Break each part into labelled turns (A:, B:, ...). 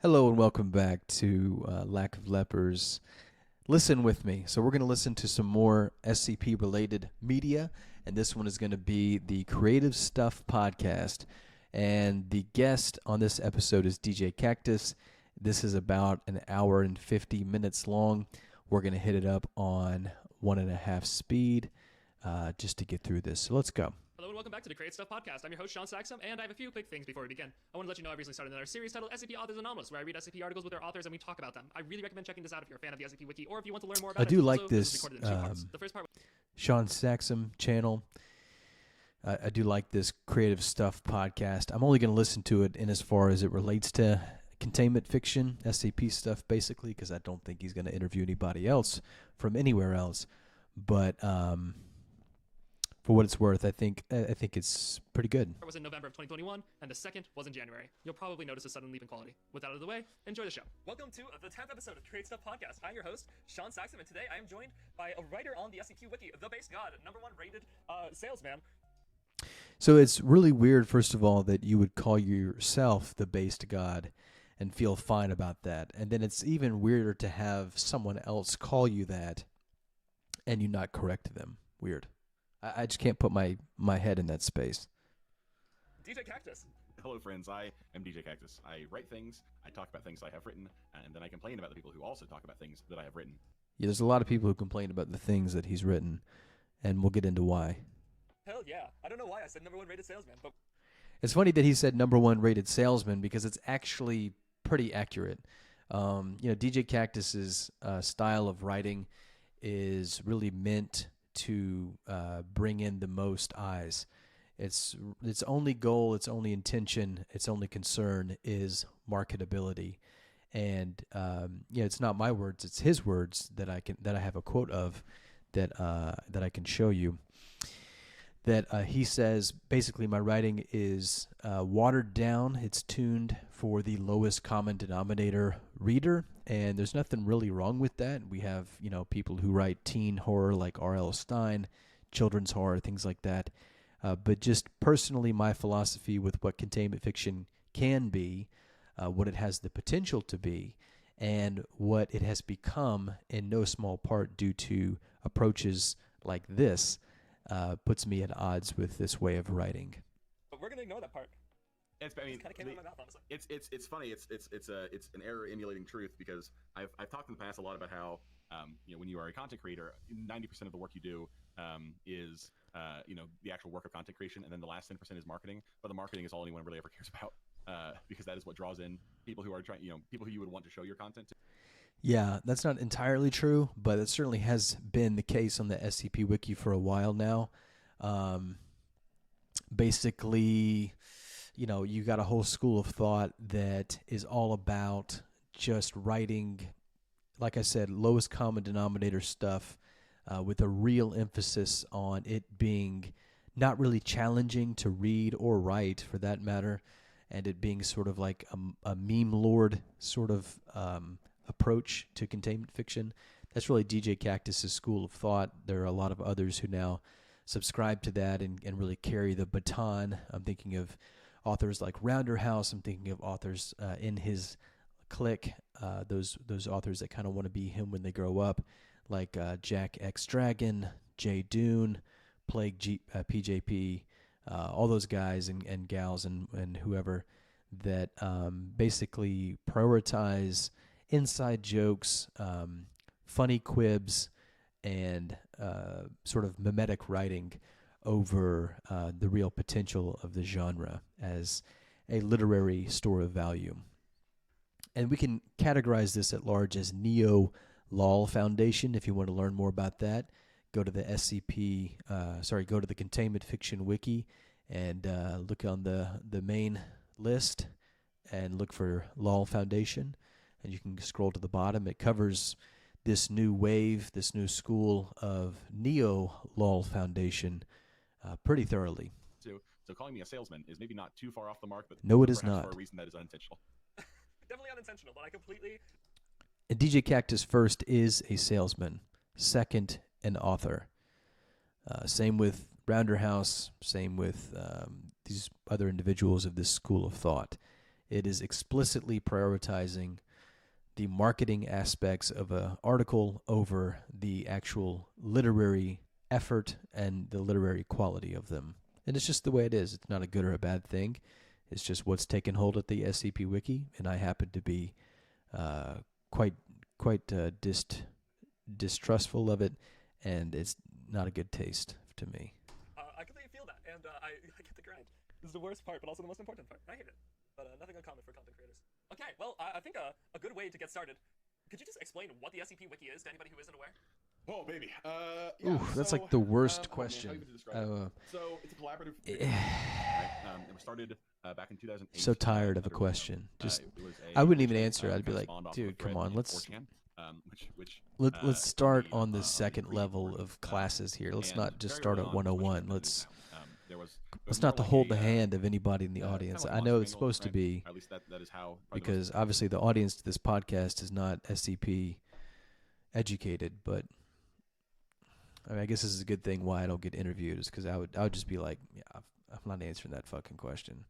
A: Hello and welcome back to Lack of Lepers. Listen with me. So we're going to listen to some more SCP related media, and this one is going to be the Creative Stuff podcast. And the guest on this episode is djkaktus. This is about an hour and 50 minutes long. We're going to hit it up on 1.5 speed just to get through this. So let's go.
B: Hello and welcome back to the Create Stuff Podcast. I'm your host, Shawn Saxum, and I have a few quick things before we begin. I want to let you know I've recently started another series titled SCP Authors Anonymous, where I read SCP articles with their authors and we talk about them. I really recommend checking this out if you're a fan of the SCP Wiki, or if you want to learn more about it.
A: I do like
B: Also, this is recorded in two parts. The first part
A: Shawn Saxum channel. I do like this Creative Stuff podcast. I'm only going to listen to it in as far as it relates to containment fiction, SCP stuff, basically, because I don't think he's going to interview anybody else from anywhere else. But for what it's worth, I think it's pretty good.
B: was in November of 2021, and the second was in January. You'll probably notice a sudden leap in quality. With that out of the way, enjoy the show. Welcome to the 10th episode of the Create Stuff Podcast. I'm your host, Shawn Saxum, and today I am joined by a writer on the SCP Wiki, the base god, #1 rated salesman.
A: So it's really weird, first of all, that you would call yourself the based god and feel fine about that. And then it's even weirder to have someone else call you that and you not correct them. Weird. I just can't put my head in that space.
B: djkaktus.
C: Hello, friends. I am djkaktus. I write things, I talk about things I have written, and then I complain about the people who also talk about things that I have written.
A: Yeah, there's a lot of people who complain about the things that he's written, and we'll get into why.
B: Hell yeah. I don't know why I said #1 rated salesman, but
A: It's funny that he said #1 rated salesman because it's actually pretty accurate. djkaktus's style of writing is really meant to bring in the most eyes. Its only goal, its only intention, its only concern is marketability. And it's not my words; it's his words that I have a quote of that I can show you. That he says basically my writing is watered down. It's tuned for the lowest common denominator reader, and there's nothing really wrong with that. We have people who write teen horror like R.L. Stine, children's horror, things like that. But just personally, my philosophy with what containment fiction can be, what it has the potential to be, and what it has become in no small part due to approaches like this, puts me at odds with this way of writing.
B: But we're gonna ignore that part.
C: It's
B: kind of came out of my mouth, honestly.
C: It's funny. It's an error emulating truth, because I've talked in the past a lot about how when you are a content creator, 90% of the work you do is the actual work of content creation, and then the last 10% is marketing. But the marketing is all anyone really ever cares about, because that is what draws in people who are trying, people who you would want to show your content to.
A: Yeah, that's not entirely true, but it certainly has been the case on the SCP Wiki for a while now. Basically, you got a whole school of thought that is all about just writing, like I said, lowest common denominator stuff with a real emphasis on it being not really challenging to read or write, for that matter, and it being sort of like a meme lord sort of approach to containment fiction. That's really djkaktus's school of thought. There are a lot of others who now subscribe to that and really carry the baton. I'm thinking of authors like Rounderhouse. I'm thinking of authors in his clique, those authors that kind of want to be him when they grow up, like Jack X Dragon, Jay Dune, Plague PJP, all those guys and gals and whoever that basically prioritize inside jokes, funny quibs, and sort of mimetic writing over the real potential of the genre as a literary store of value. And we can categorize this at large as Neo-Lol Foundation. If you want to learn more about that, go to the go to the Containment Fiction Wiki and look on the main list and look for Lol Foundation. And you can scroll to the bottom. It covers this new wave, this new school of Neo-Lol Foundation pretty thoroughly.
C: So calling me a salesman is maybe not too far off the mark, but
A: no, it is
C: perhaps
A: not.
C: For a reason that is unintentional.
B: Definitely unintentional, but I completely...
A: And djkaktus first is a salesman, second an author. Same with Rounderhouse, same with these other individuals of this school of thought. It is explicitly prioritizing the marketing aspects of an article over the actual literary effort and the literary quality of them. And it's just the way it is. It's not a good or a bad thing. It's just what's taken hold at the SCP Wiki, and I happen to be quite distrustful of it, and it's not a good taste to me.
B: I completely feel that, and I get the grind. This is the worst part, but also the most important part. I hate it, but nothing uncommon for content creators. Okay, well, I think a good way to get started. Could you just explain what the SCP Wiki is to anybody who isn't aware?
C: Oh, baby.
A: Ooh, that's like the worst
C: how
A: question.
C: even to describe it? So it's a collaborative. Right? It was started back in 2008.
A: So tired of a question. Just
C: it was
A: I wouldn't even
C: which,
A: answer. I'd be like,
C: spawned off of
A: dude,
C: a
A: come
C: thread
A: on,
C: in
A: let's
C: 4chan,
A: let's start
C: the,
A: on the
C: the
A: second
C: previous
A: level
C: version.
A: of classes here. Let's
C: And
A: not just
C: very
A: start
C: early
A: at
C: on, especially
A: 101.
C: when
A: Let's
C: there was
A: not to
C: more like
A: hold the
C: a,
A: hand of anybody in the
C: kinda
A: audience.
C: like
A: I
C: a
A: know
C: monster
A: it's
C: manual,
A: supposed to
C: right?
A: be,
C: Or at least that is how.
A: because obviously the audience to this podcast is not SCP educated, but I mean, I guess this is a good thing why I don't get interviewed, is because I would just be like, yeah, I'm not answering that fucking question.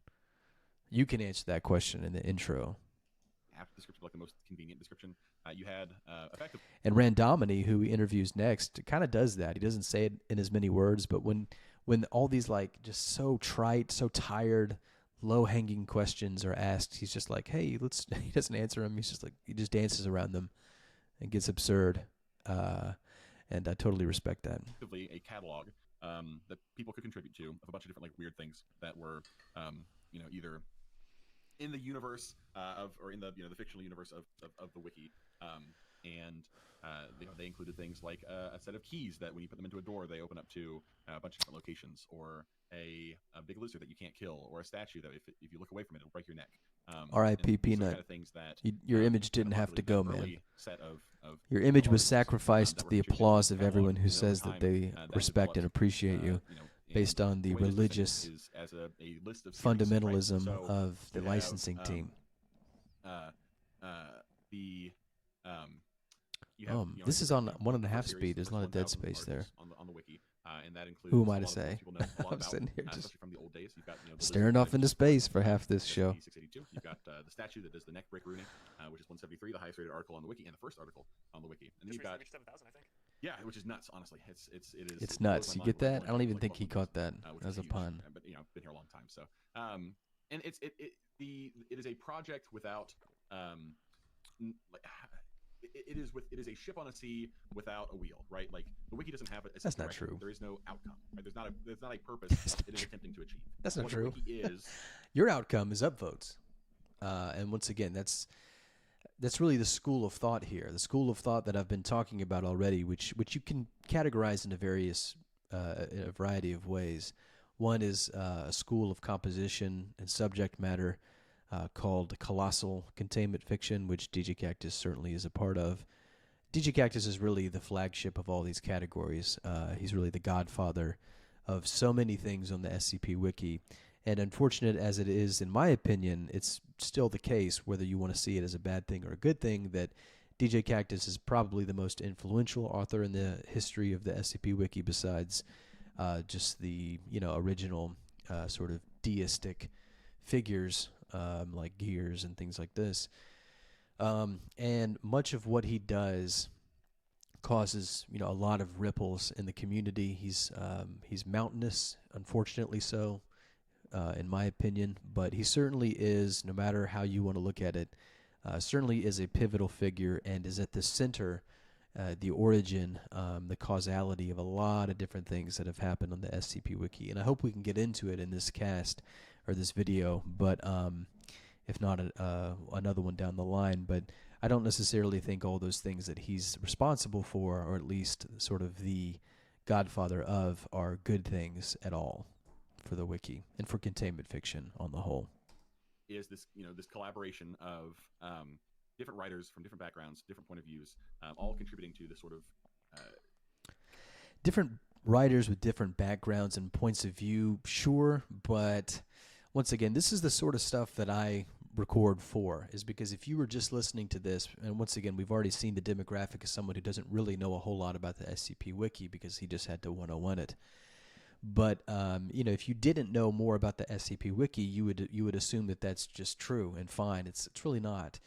A: You can answer that question in the intro.
C: Apt description, like the most convenient description. You had effective.
A: And Randomini, who he interviews next, kind of does that. He doesn't say it in as many words, but when all these like just so trite, so tired, low-hanging questions are asked, he's just like, hey, let's. He doesn't answer them. He's just like, he just dances around them and gets absurd. And I totally respect that.
C: A catalog that people could contribute to of a bunch of different like weird things that were either in the universe or in the the fictional universe of the wiki, and they included things like a set of keys that when you put them into a door they open up to a bunch of different locations, or a big lizard that you can't kill, or a statue that if you look away from it it'll break your neck.
A: R.I.P. Peanut.
C: Kind of things that
A: your image didn't have to go, man.
C: Set of
A: your image was
C: articles,
A: sacrificed to
C: that were
A: the
C: contributed
A: applause
C: to
A: of
C: the
A: everyone
C: catalog,
A: who
C: over
A: says that
C: time,
A: they
C: that
A: respect and
C: developed,
A: appreciate you, based on the
C: way this
A: religious
C: is as a list of series,
A: fundamentalism
C: right? So
A: of the
C: you
A: licensing
C: have,
A: team. This is on 1.5 speed. There's not a dead space there.
C: On the wiki, and that includes.
A: Who am I
C: a
A: to
C: lot of
A: say?
C: people know a lot
A: I'm
C: about,
A: sitting here just
C: especially from the old days. You've got the
A: staring
C: lizard
A: off into
C: that
A: space for half this show.
C: SCP-682. You've got the statue that does the neck break ruining, which is 173, the highest rated article on the wiki, and the first article on the wiki. And then you've got
B: 7,000, I think.
C: Yeah, which is nuts. Honestly, it is.
A: It's
C: it
A: nuts.
C: blows
A: You
C: my
A: get
C: mind.
A: that? I don't even think he caught that as a
C: huge.
A: pun.
C: But I've been here a long time, so and it is a project without it is a ship on a sea without a wheel, right? Like the wiki doesn't have it.
A: That's not true.
C: There is no outcome. Right? There's not a purpose it is attempting to achieve.
A: That's not
C: what
A: true.
C: The wiki is
A: your outcome is upvotes, and once again, that's really the school of thought here. The school of thought that I've been talking about already, which you can categorize into in a variety of ways. One is a school of composition and subject matter called colossal containment fiction, which djkaktus certainly is a part of. djkaktus is really the flagship of all these categories. He's really the godfather of so many things on the SCP Wiki. And unfortunate as it is, in my opinion, it's still the case, whether you want to see it as a bad thing or a good thing, that djkaktus is probably the most influential author in the history of the SCP Wiki, besides just the original sort of deistic figures like Gears and things like this. And much of what he does causes a lot of ripples in the community. He's mountainous, unfortunately so. In my opinion, but he certainly is, no matter how you want to look at it, certainly is a pivotal figure and is at the center, the origin, the causality of a lot of different things that have happened on the SCP Wiki. And I hope we can get into it in this cast or this video, but if not another one down the line. But I don't necessarily think all those things that he's responsible for, or at least sort of the godfather of, are good things at all for the wiki and for containment fiction on the whole.
C: Is this this collaboration of different writers from different backgrounds, different point of views, all contributing to this sort of
A: different writers with different backgrounds and points of view, sure, but once again, this is the sort of stuff that I record for, is because if you were just listening to this, and once again, we've already seen the demographic of someone who doesn't really know a whole lot about the SCP Wiki because he just had to 101 it. But if you didn't know more about the SCP Wiki, you would assume that that's just true and fine. It's really not.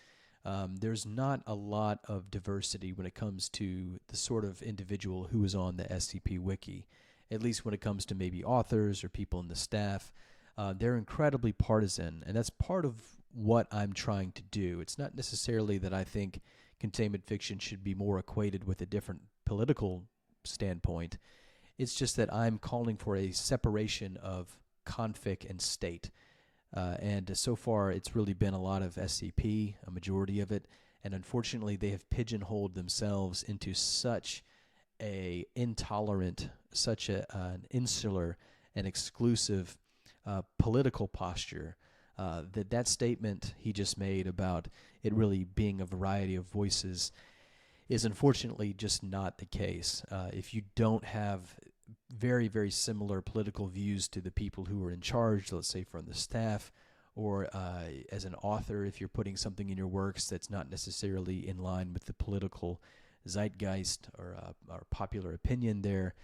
A: There's not a lot of diversity when it comes to the sort of individual who is on the SCP Wiki, at least when it comes to maybe authors or people in the staff. They're incredibly partisan, and that's part of what I'm trying to do. It's not necessarily that I think containment fiction should be more equated with a different political standpoint. It's just that I'm calling for a separation of confic and state. And so far, it's really been a lot of SCP, a majority of it. And unfortunately, they have pigeonholed themselves into such a intolerant, such an insular and exclusive political posture that statement he just made about it really being a variety of voices is unfortunately just not the case. If you don't have very, very similar political views to the people who are in charge, let's say from the staff, or as an author, if you're putting something in your works that's not necessarily in line with the political zeitgeist or popular opinion there,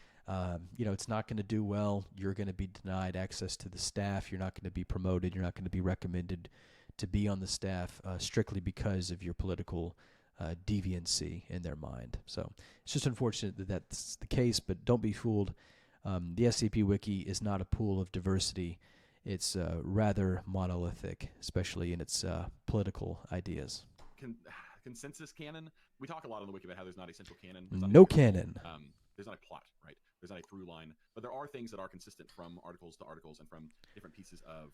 A: it's not going to do well. You're going to be denied access to the staff. You're not going to be promoted. You're not going to be recommended to be on the staff strictly because of your political deviancy in their mind. So it's just unfortunate that that's the case, but don't be fooled. The SCP Wiki is not a pool of diversity. It's rather monolithic, especially in its political ideas.
C: Consensus canon. We talk a lot on the wiki about how there's not a central canon.
A: No canon.
C: There's not a plot, right? There's not a through line, but there are things that are consistent from articles to articles and from different pieces of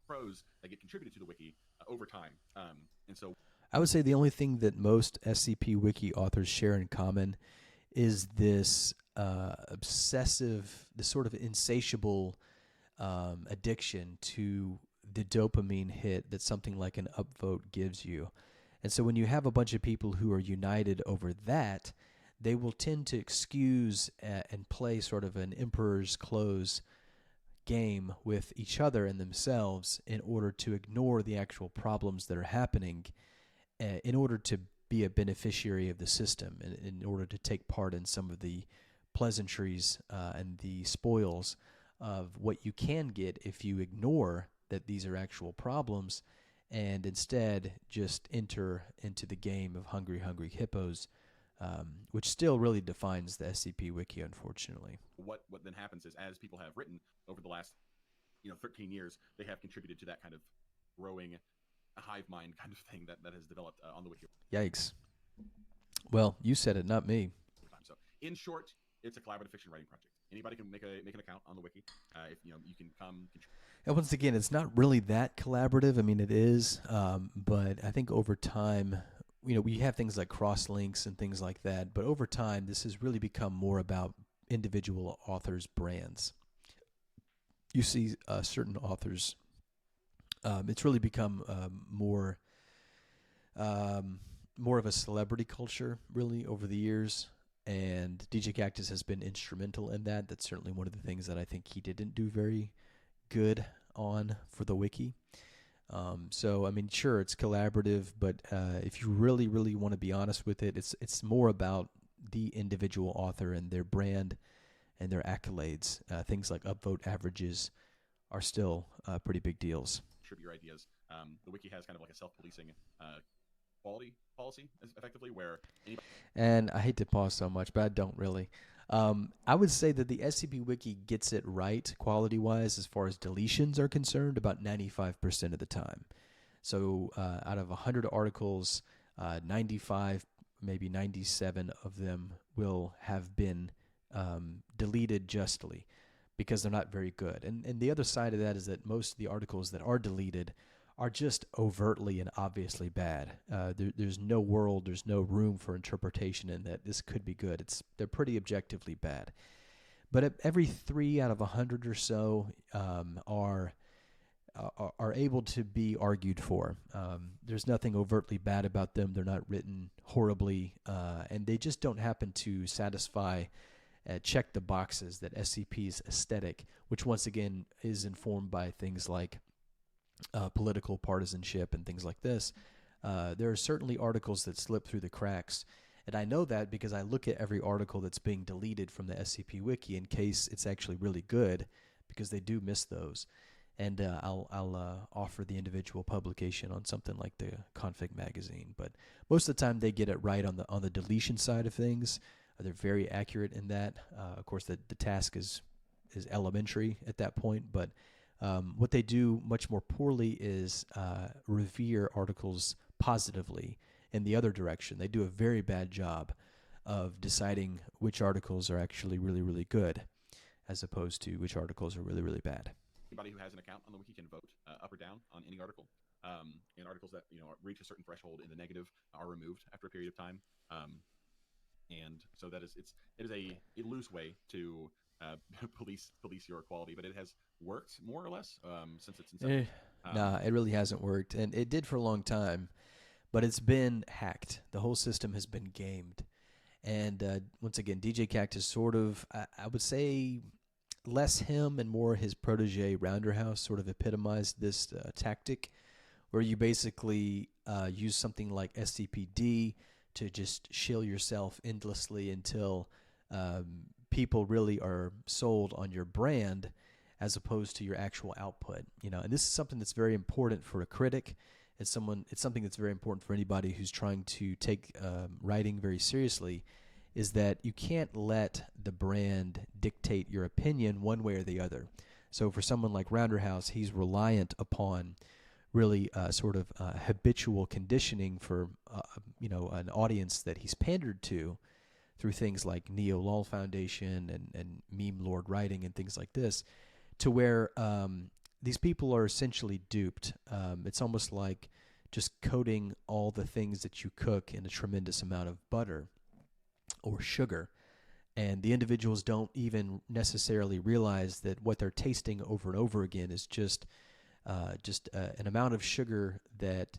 C: prose that get contributed to the wiki over time. And so
A: I would say the only thing that most SCP Wiki authors share in common is this obsessive, this sort of insatiable addiction to the dopamine hit that something like an upvote gives you. And so when you have a bunch of people who are united over that, they will tend to excuse and play sort of an emperor's clothes game with each other and themselves in order to ignore the actual problems that are happening, in order to be a beneficiary of the system, in order to take part in some of the pleasantries and the spoils of what you can get if you ignore that these are actual problems and instead just enter into the game of hungry, hungry hippos, which still really defines the SCP Wiki, unfortunately.
C: What then happens is, as people have written over the last 13 years, they have contributed to that kind of growing hive mind kind of thing that has developed on the wiki.
A: Yikes. Well, you said it, not me.
C: So, in short, it's a collaborative fiction writing project. Anybody can make an account on the wiki. If you can come.
A: And once again, it's not really that collaborative. I mean, it is, but I think over time, we have things like cross links and things like that. But over time, this has really become more about individual authors' brands. You see certain authors. It's really become more of a celebrity culture, really, over the years. And djkaktus has been instrumental in that. That's certainly one of the things that I think he didn't do very good on for the wiki. So, I mean, sure, it's collaborative, but if you really, really want to be honest with it, it's more about the individual author and their brand and their accolades. Things like upvote averages are still pretty big deals.
C: Contribute your ideas. The wiki has kind of like a self-policing quality policy, effectively, where
A: and I hate to pause so much, but I don't really. I would say that the SCP Wiki gets it right quality-wise as far as deletions are concerned about 95% of the time. So out of 100 articles, 95, maybe 97 of them will have been deleted justly because they're not very good. And the other side of that is that most of the articles that are deleted are just overtly and obviously bad. There's no room for interpretation in that this could be good. They're pretty objectively bad. But every 3 out of 100 or so are able to be argued for. There's nothing overtly bad about them. They're not written horribly, and they just don't happen to satisfy check the boxes that SCP's aesthetic, which once again is informed by things like political partisanship and things like this. There are certainly articles that slip through the cracks, And I know that because I look at every article that's being deleted from the SCP Wiki in case it's actually really good, because they do miss those. And I'll offer the individual publication on something like the Config magazine. But most of the time they get it right on the deletion side of things. They're very accurate in that. Of course, the task is elementary at that point, but what they do much more poorly is revere articles positively in the other direction. They do a very bad job of deciding which articles are actually really, really good, as opposed to which articles are really, really bad.
C: Anybody who has an account on the wiki can vote up or down on any article. And articles that reach a certain threshold in the negative are removed after a period of time. And so it is a loose way to police your quality, but it has worked more or less since its inception.
A: Nah, it really hasn't worked, and it did for a long time, but it's been hacked. The whole system has been gamed, and once again, djkaktus sort of, I would say, less him and more his protege Rounderhouse sort of epitomized this tactic, where you basically use something like SCPD to just shill yourself endlessly until people really are sold on your brand as opposed to your actual output. And this is something that's very important for a critic. It's something that's very important for anybody who's trying to take writing very seriously, is that you can't let the brand dictate your opinion one way or the other. So for someone like Rounderhouse, he's reliant upon really sort of habitual conditioning for an audience that he's pandered to through things like Neo Lol Foundation and Meme Lord writing and things like this, to where these people are essentially duped. It's almost like just coating all the things that you cook in a tremendous amount of butter or sugar, and the individuals don't even necessarily realize that what they're tasting over and over again is just an amount of sugar that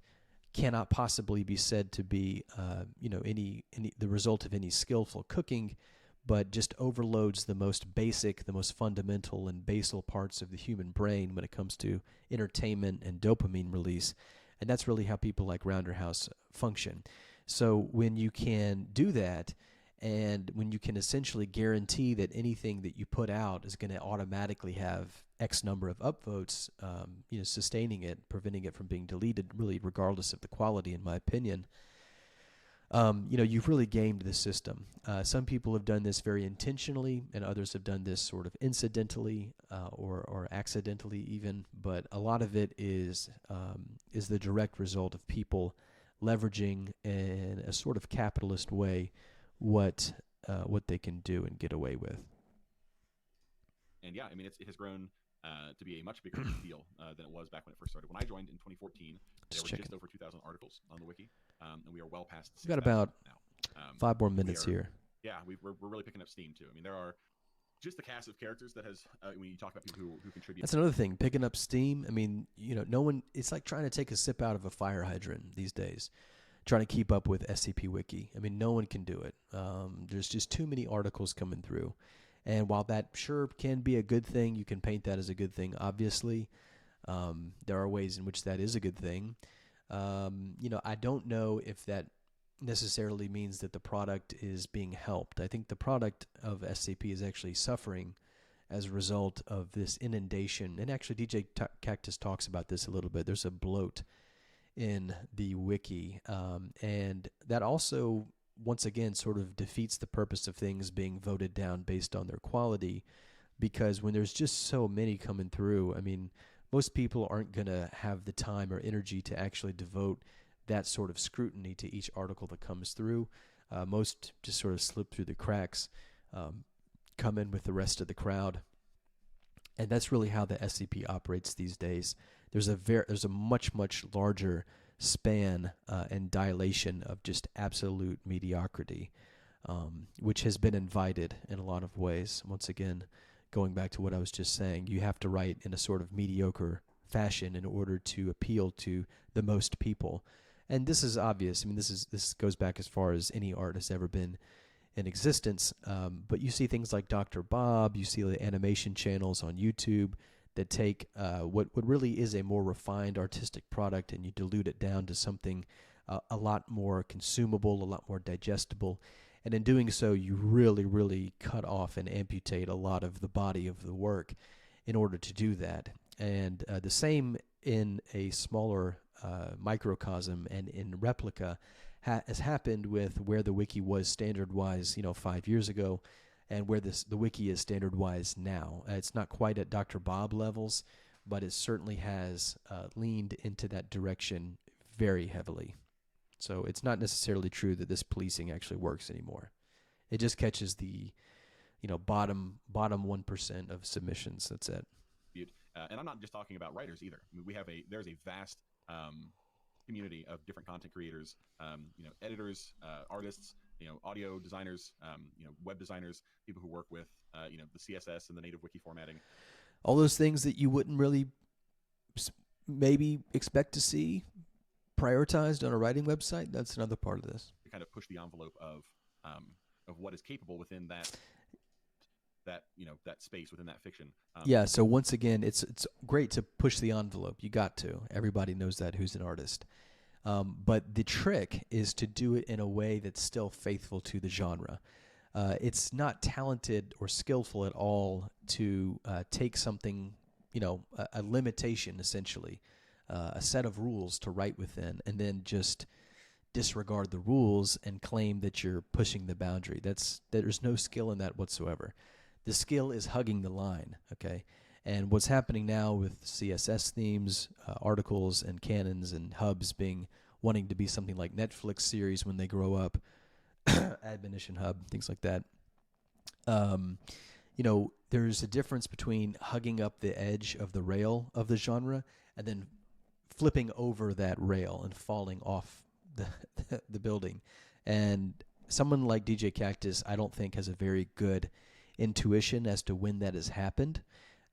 A: cannot possibly be said to be any the result of any skillful cooking, but just overloads the most basic, the most fundamental and basal parts of the human brain when it comes to entertainment and dopamine release. And that's really how people like Rounderhouse function. So when you can do that, and when you can essentially guarantee that anything that you put out is going to automatically have X number of upvotes, sustaining it, preventing it from being deleted, really regardless of the quality, in my opinion, you've really gamed the system. Some people have done this very intentionally, and others have done this sort of incidentally or accidentally even. But a lot of it is the direct result of people leveraging in a sort of capitalist way what they can do and get away with.
C: And yeah, I mean, it has grown to be a much bigger deal than it was back when it first started. When I joined in 2014, there were just over 2,000 articles on the wiki, and we are well past 6,000
A: We've got about
C: now.
A: 5 more minutes here.
C: Yeah, we're really picking up steam too. I mean, there are just the cast of characters that has when you talk about people who contribute.
A: That's another thing, picking up steam. I mean, no one. It's like trying to take a sip out of a fire hydrant these days, trying to keep up with SCP Wiki. I mean, no one can do it. There's just too many articles coming through. And while that sure can be a good thing, you can paint that as a good thing, obviously. There are ways in which that is a good thing. I don't know if that necessarily means that the product is being helped. I think the product of SCP is actually suffering as a result of this inundation. And actually, djkaktus talks about this a little bit. There's a bloat in the wiki, and that also, once again, sort of defeats the purpose of things being voted down based on their quality, because when there's just so many coming through, I mean, most people aren't going to have the time or energy to actually devote that sort of scrutiny to each article that comes through. Most just sort of slip through the cracks, come in with the rest of the crowd. And that's really how the SCP operates these days. There's a much larger span and dilation of just absolute mediocrity, which has been invited in a lot of ways. Once again, going back to what I was just saying, you have to write in a sort of mediocre fashion in order to appeal to the most people. And this is obvious. I mean, this goes back as far as any art has ever been in existence. But you see things like Dr. Bob, you see the animation channels on YouTube that take what really is a more refined artistic product and you dilute it down to something a lot more consumable, a lot more digestible. And in doing so, you really, really cut off and amputate a lot of the body of the work in order to do that. And the same in a smaller microcosm and in replica has happened with where the wiki was standard-wise, 5 years ago, and where the wiki is standard-wise now. It's not quite at Dr. Bob levels, but it certainly has leaned into that direction very heavily. So it's not necessarily true that this policing actually works anymore. It just catches the, bottom 1% of submissions. That's it.
C: And I'm not just talking about writers either. I mean, there's a vast community of different content creators, editors, artists, audio designers, web designers, people who work with, the CSS and the native wiki formatting.
A: All those things that you wouldn't really maybe expect to see prioritized on a writing website. That's another part of this.
C: To kind of push the envelope of what is capable within that space within that fiction.
A: Yeah. So once again, it's great to push the envelope. You got to. Everybody knows that who's an artist. But the trick is to do it in a way that's still faithful to the genre. It's not talented or skillful at all to take something, a limitation essentially, a set of rules to write within, and then just disregard the rules and claim that you're pushing the boundary. There's no skill in that whatsoever. The skill is hugging the line, okay? And what's happening now with CSS themes, articles, and canons and hubs wanting to be something like Netflix series when they grow up, admonition hub, things like that. There's a difference between hugging up the edge of the rail of the genre and then flipping over that rail and falling off the building. And someone like djkaktus, I don't think, has a very good intuition as to when that has happened.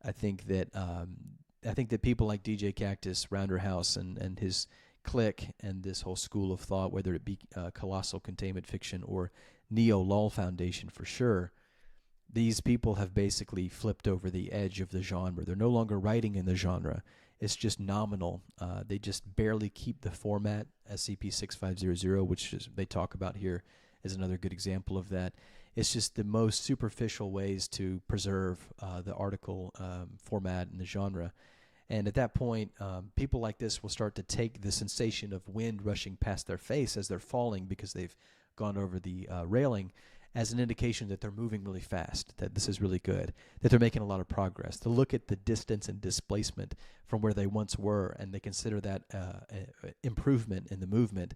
A: I think that people like djkaktus, Rounderhouse, and his clique, and this whole school of thought, whether it be Colossal Containment Fiction or Neo-Lol Foundation for sure, these people have basically flipped over the edge of the genre. They're no longer writing in the genre. It's just nominal. They just barely keep the format. SCP-6500, which they talk about here, is another good example of that. It's just the most superficial ways to preserve the article format in the genre. And at that point, people like this will start to take the sensation of wind rushing past their face as they're falling because they've gone over the railing as an indication that they're moving really fast, that this is really good, that they're making a lot of progress. They'll look at the distance and displacement from where they once were, and they consider that improvement in the movement,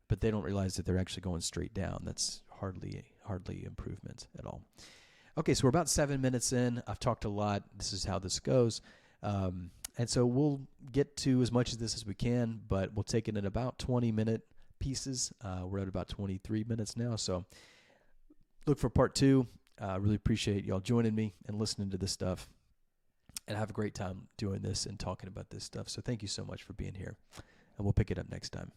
A: but they don't realize that they're actually going straight down. That's hardly improvement at all. Okay, so we're about 7 minutes in. I've talked a lot. This is how this goes. And so we'll get to as much of this as we can, but we'll take it in about 20-minute pieces. We're at about 23 minutes now, so look for part 2. Really appreciate y'all joining me and listening to this stuff. And have a great time doing this and talking about this stuff. So thank you so much for being here. And we'll pick it up next time.